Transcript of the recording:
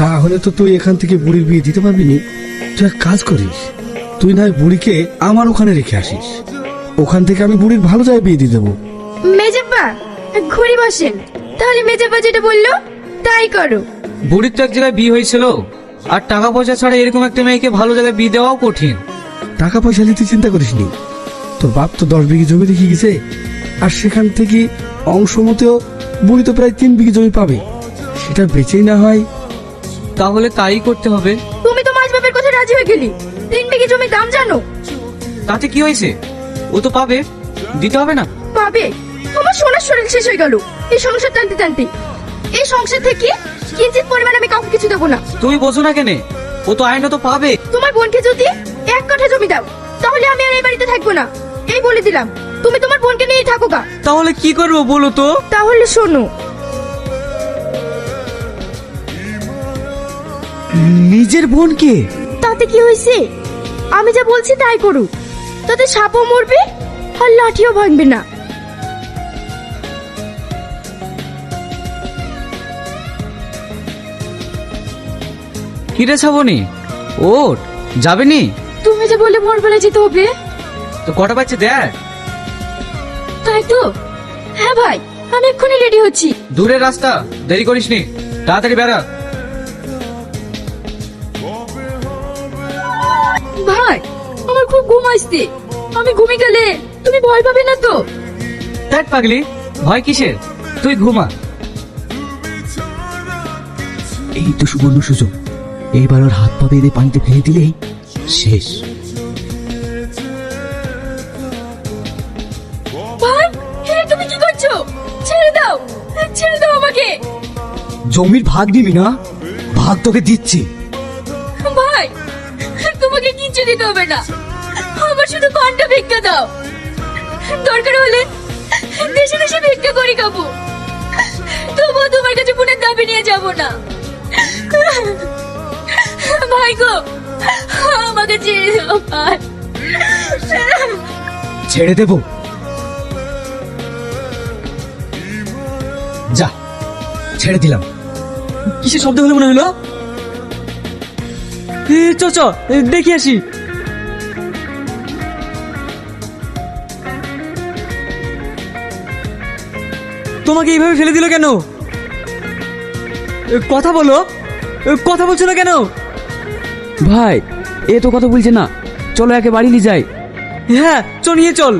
তাহলে তো তুই এখান থেকে বুড়ির বিয়ে দিতে পারবি নি। তুই এক কাজ করিস, তুই না হয় বুড়িকে আমার ওখানে রেখে আসিস, ওখান থেকে আমি বুড়ির ভালো জায়গায় বিয়ে দিয়ে দেবো। মেজেব্বা ঘুরি বসেন, তাহলে মেজেব্বা যেটা বললো তাই করো। বুড়ির তো এক জায়গায় বিয়ে হয়েছিল, আর টাকা পয়সা ছাড়া এরকম একটা মেয়েকে ভালো জায়গায় বিয়ে দেওয়াও কঠিন। টাকা পয়সা নিয়ে তুই চিন্তা করিস নি, তোর বাপ তো 10 বিঘি জমি রেখে গেছে, আর সেখান থেকে অংশ মতেও বুড়ি তো প্রায় 3 বিঘি জমি পাবে, সেটা বেচেই না হয়। তাহলে তাই করতে হবে। তুমি তো মাছ বাপের কথা রাজি হয়ে গেলি, 3 বিঘি জমির দাম জানো? তাতে কি হয়েছে, ও তো পাবে, দিতে হবে না? পাবে। আমার সোনার শরীর শেষ হয়ে গেল এই সংসার টানতে টানতে। এই সংসার থেকে কিঞ্চিত পরিমাণে আমি কাউকে কিছু দেবো না। তুমি বোঝো না কেন, ও তো আইনত পাবে। তোমার বোনকে যদি 1 কাঠা জমি দাও, তাহলে আমি আর এই বাড়িতে থাকবো না, এই বলে দিলাম। তুমি তোমার বোনকে নিয়েই থাকো গা। তাহলে কি করবো বলো তো? তাহলে শোনো, নিজের বোনকে? তাতে কি হয়েছে? আমি যা বলছি তাই করু, তাতে সাপও মরবে আর লাঠিও ভাঙবে না। কিরে শ্রাবণী, ওঠ, যাবে নি? তুমি যে বলে ভোরবেলা যেতে হবে। তো কটা বাজছে দেখ। তাই তো। হ্যাঁ ভাই, আমি এক্ষুনি রেডি হচ্ছি। দূরের রাস্তা, দেরি করিস নি, তাড়াতাড়ি বেড়া। ভাই, আমার খুব ঘুম আসছে, আমি ঘুমিয়ে গেলে তুমি ভয় পাবে না তো? দেখ পাগলি, ভয় কিসের, তুই ঘুমা। এই তো সুবর্ণ সুযোগ, এইবার ওর হাত পা বেঁধে পানিতে ফেলে দিলেই শেষ। ভাই, তুমি কি করছো? ছেড়ে দাও, ছেড়ে দাও আমাকে। জমির ভাগ দিবি না? ভাগ তোকে দিচ্ছি। ভাই, তোমাকে কিচ্ছু দিতে হবে না, আমার শুধু পানটা ভিক্ষা দাও। দরকার হলে দেশে দেশে ভিক্ষা করি খাবো, তবুও তোমার কাছে বোনের দাবি নিয়ে যাব না। ভাই গো, আমাকে ছেড়ে দাও ভাই। ছেড়ে দেব? যা, ছেড়ে দিলাম। কিসের শব্দ হলো মনে হলো? চ চ, দেখি আসি। তোমাকে এইভাবে ফেলে দিল কেন? কথা বলো, কথা বলছো না কেন? ভাই, এ তো কথা বলছে না, চলো একে বাড়ি নিয়ে যাই। হ্যাঁ, চ নিয়ে চল।